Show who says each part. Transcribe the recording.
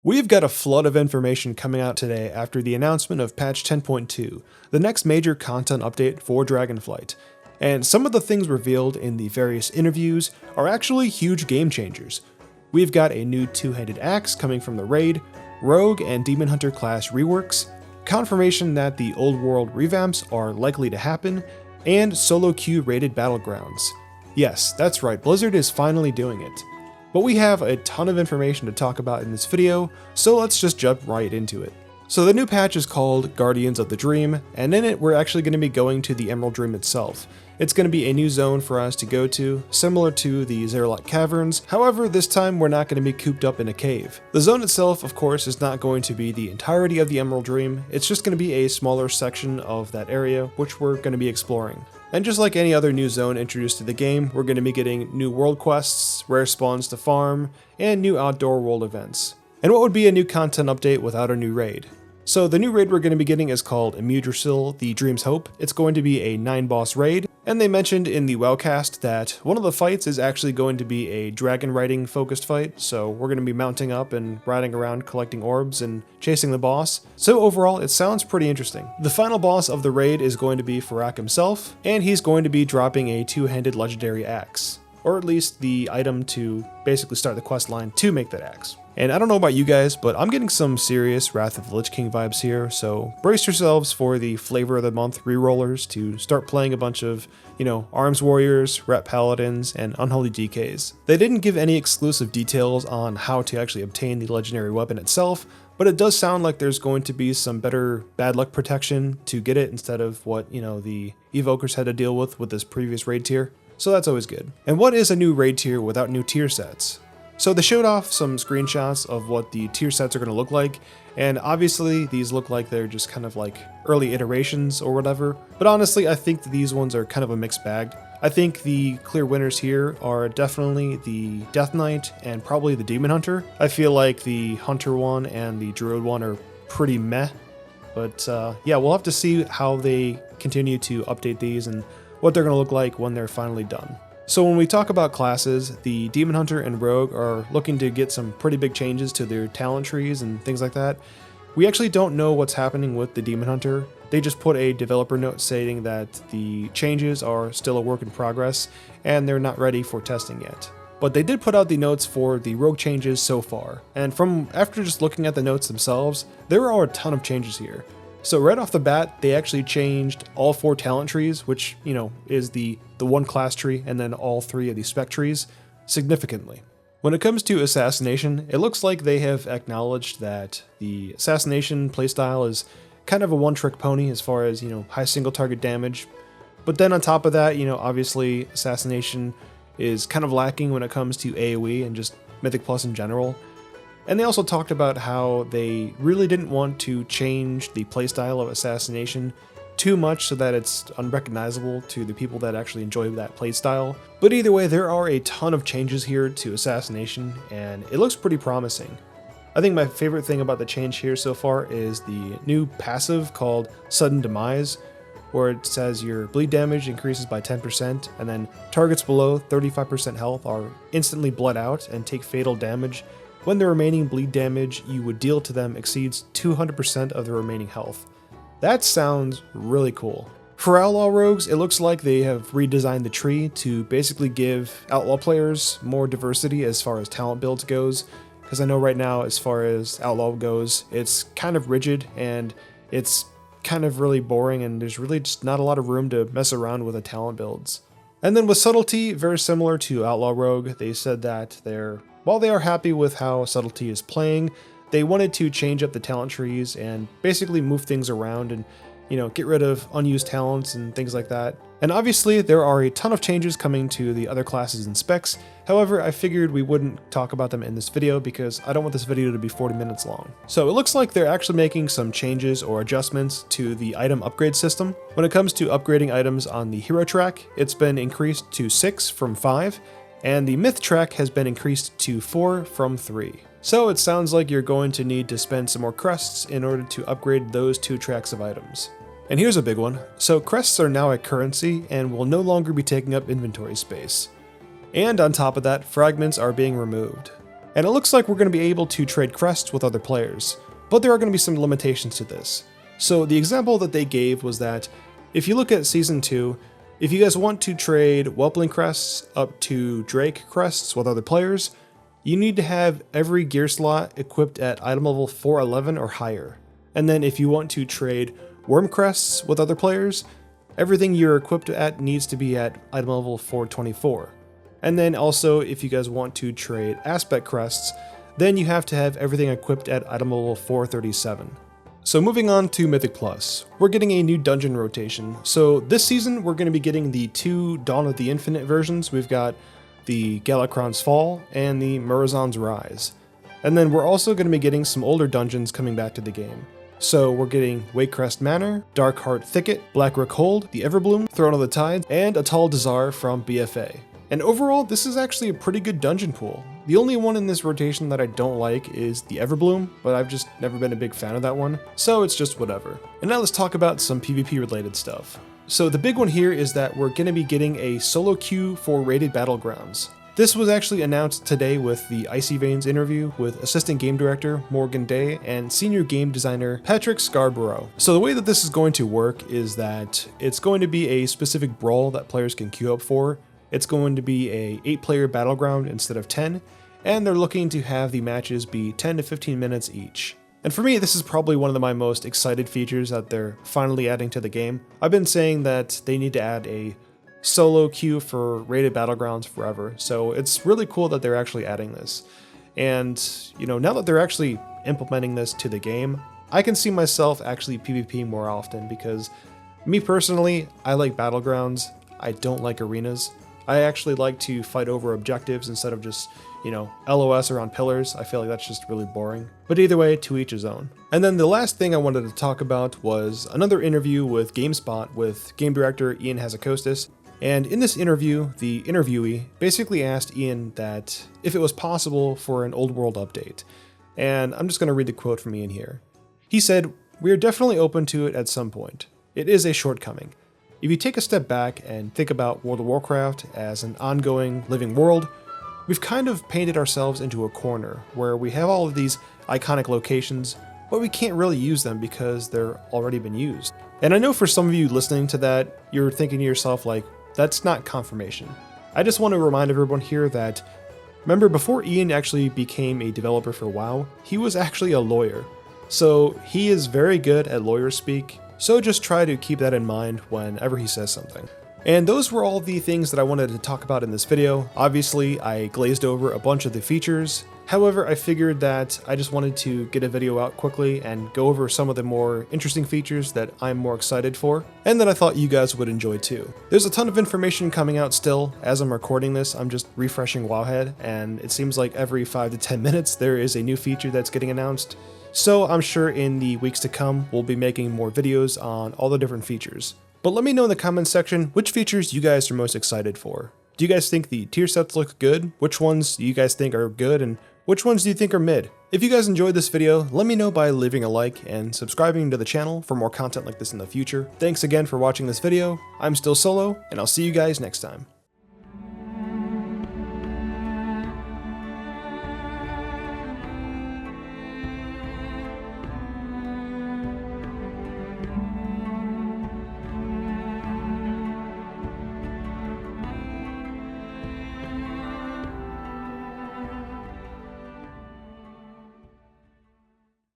Speaker 1: We've got a flood of information coming out today after the announcement of patch 10.2, the next major content update for Dragonflight. And some of the things revealed in the various interviews are actually huge game changers. We've got a new two-handed axe coming from the raid, rogue and demon hunter class reworks, confirmation that the old world revamps are likely to happen, and solo queue rated battlegrounds. Yes, that's right, Blizzard is finally doing it. But we have a ton of information to talk about in this video, so let's just jump right into it. So the new patch is called Guardians of the Dream, and in it we're actually going to be going to the Emerald Dream itself. It's going to be a new zone for us to go to, similar to the Zerlot Caverns, however this time we're not going to be cooped up in a cave. The zone itself, of course, is not going to be the entirety of the Emerald Dream, it's just going to be a smaller section of that area, which we're going to be exploring. And just like any other new zone introduced to the game, we're going to be getting new world quests, rare spawns to farm, and new outdoor world events. And what would be a new content update without a new raid? So the new raid we're going to be getting is called Imudrasil, the Dream's Hope. It's going to be a 9-boss raid, and they mentioned in the WoWcast that one of the fights is actually going to be a dragon riding focused fight, so we're going to be mounting up and riding around collecting orbs and chasing the boss. So overall, it sounds pretty interesting. The final boss of the raid is going to be Farak himself, and he's going to be dropping a two-handed legendary axe, or at least the item to basically start the quest line to make that axe. And I don't know about you guys, but I'm getting some serious Wrath of the Lich King vibes here, so brace yourselves for the flavor of the month rerollers to start playing a bunch of, Arms Warriors, Ret Paladins, and Unholy DKs. They didn't give any exclusive details on how to actually obtain the legendary weapon itself, but it does sound like there's going to be some better bad luck protection to get it instead of what, the Evokers had to deal with this previous raid tier. So that's always good. And what is a new raid tier without new tier sets? So they showed off some screenshots of what the tier sets are going to look like, and obviously these look like they're just kind of like early iterations or whatever, but honestly I think that these ones are kind of a mixed bag. I think the clear winners here are definitely the Death Knight and probably the Demon Hunter. I feel like the Hunter one and the Druid one are pretty meh, but yeah, we'll have to see how they continue to update these and what they're going to look like when they're finally done. So when we talk about classes, the Demon Hunter and Rogue are looking to get some pretty big changes to their talent trees and things like that. We actually don't know what's happening with the Demon Hunter. They just put a developer note stating that the changes are still a work in progress and they're not ready for testing yet. But they did put out the notes for the Rogue changes so far, and after just looking at the notes themselves, there are a ton of changes here. So right off the bat, they actually changed all 4 talent trees, which, is the one class tree and then all 3 of the spec trees, significantly. When it comes to assassination, it looks like they have acknowledged that the assassination playstyle is kind of a one-trick pony as far as, high single target damage. But then on top of that, obviously assassination is kind of lacking when it comes to AoE and just Mythic Plus in general. And they also talked about how they really didn't want to change the playstyle of assassination too much so that it's unrecognizable to the people that actually enjoy that playstyle. But either way, there are a ton of changes here to assassination, and it looks pretty promising. I think my favorite thing about the change here so far is the new passive called Sudden Demise, where it says your bleed damage increases by 10%, and then targets below 35% health are instantly bled out and take fatal damage when the remaining bleed damage you would deal to them exceeds 200% of the remaining health. That sounds really cool. For Outlaw Rogues, it looks like they have redesigned the tree to basically give Outlaw players more diversity as far as talent builds goes, because I know right now as far as Outlaw goes, it's kind of rigid and it's kind of really boring and there's really just not a lot of room to mess around with the talent builds. And then with Subtlety, very similar to Outlaw Rogue, they said that while they are happy with how Subtlety is playing, they wanted to change up the talent trees and basically move things around and, get rid of unused talents and things like that. And obviously there are a ton of changes coming to the other classes and specs. However, I figured we wouldn't talk about them in this video because I don't want this video to be 40 minutes long. So it looks like they're actually making some changes or adjustments to the item upgrade system. When it comes to upgrading items on the hero track, it's been increased to 6 from 5. And the myth track has been increased to 4 from 3. So it sounds like you're going to need to spend some more crests in order to upgrade those 2 tracks of items. And here's a big one. So crests are now a currency and will no longer be taking up inventory space. And on top of that, fragments are being removed. And it looks like we're going to be able to trade crests with other players, but there are going to be some limitations to this. So the example that they gave was that if you look at Season 2, if you guys want to trade Whelpling crests up to Drake crests with other players, you need to have every gear slot equipped at item level 411 or higher. And then if you want to trade Worm crests with other players, everything you're equipped at needs to be at item level 424. And then also if you guys want to trade Aspect crests, then you have to have everything equipped at item level 437. So moving on to Mythic Plus, we're getting a new dungeon rotation. So this season we're going to be getting the 2 Dawn of the Infinite versions. We've got the Galakron's Fall and the Murazon's Rise. And then we're also going to be getting some older dungeons coming back to the game. So we're getting Wakecrest Manor, Darkheart Thicket, Blackrook Hold, the Everbloom, Throne of the Tides, and Atal Dazar from BFA. And overall, this is actually a pretty good dungeon pool. The only one in this rotation that I don't like is the Everbloom, but I've just never been a big fan of that one, so it's just whatever. And now let's talk about some PvP related stuff. So the big one here is that we're going to be getting a solo queue for rated battlegrounds. This was actually announced today with the Icy Veins interview with Assistant Game Director Morgan Day and Senior Game Designer Patrick Scarborough. So the way that this is going to work is that it's going to be a specific brawl that players can queue up for. It's going to be a 8-player battleground instead of 10, and they're looking to have the matches be 10 to 15 minutes each. And for me, this is probably one of my most excited features that they're finally adding to the game. I've been saying that they need to add a solo queue for rated battlegrounds forever, so it's really cool that they're actually adding this. And, now that they're actually implementing this to the game, I can see myself actually PvPing more often because me personally, I like battlegrounds, I don't like arenas. I actually like to fight over objectives instead of just, LOS around pillars. I feel like that's just really boring. But either way, to each his own. And then the last thing I wanted to talk about was another interview with GameSpot with game director Ian Hazzikostas. And in this interview, the interviewee basically asked Ian that if it was possible for an old world update. And I'm just going to read the quote from Ian here. He said, "We are definitely open to it at some point. It is a shortcoming. If you take a step back and think about World of Warcraft as an ongoing living world, we've kind of painted ourselves into a corner where we have all of these iconic locations, but we can't really use them because they're already been used." And I know for some of you listening to that, you're thinking to yourself like, that's not confirmation. I just want to remind everyone here that, remember before Ian actually became a developer for WoW, he was actually a lawyer. So he is very good at lawyer speak, so just try to keep that in mind whenever he says something. And those were all the things that I wanted to talk about in this video. Obviously, I glazed over a bunch of the features. However, I figured that I just wanted to get a video out quickly and go over some of the more interesting features that I'm more excited for, and that I thought you guys would enjoy too. There's a ton of information coming out still. As I'm recording this, I'm just refreshing Wowhead, and it seems like every 5 to 10 minutes there is a new feature that's getting announced. So I'm sure in the weeks to come, we'll be making more videos on all the different features. But let me know in the comments section which features you guys are most excited for. Do you guys think the tier sets look good? Which ones do you guys think are good, and which ones do you think are mid? If you guys enjoyed this video, let me know by leaving a like and subscribing to the channel for more content like this in the future. Thanks again for watching this video. I'm still Solo, and I'll see you guys next time.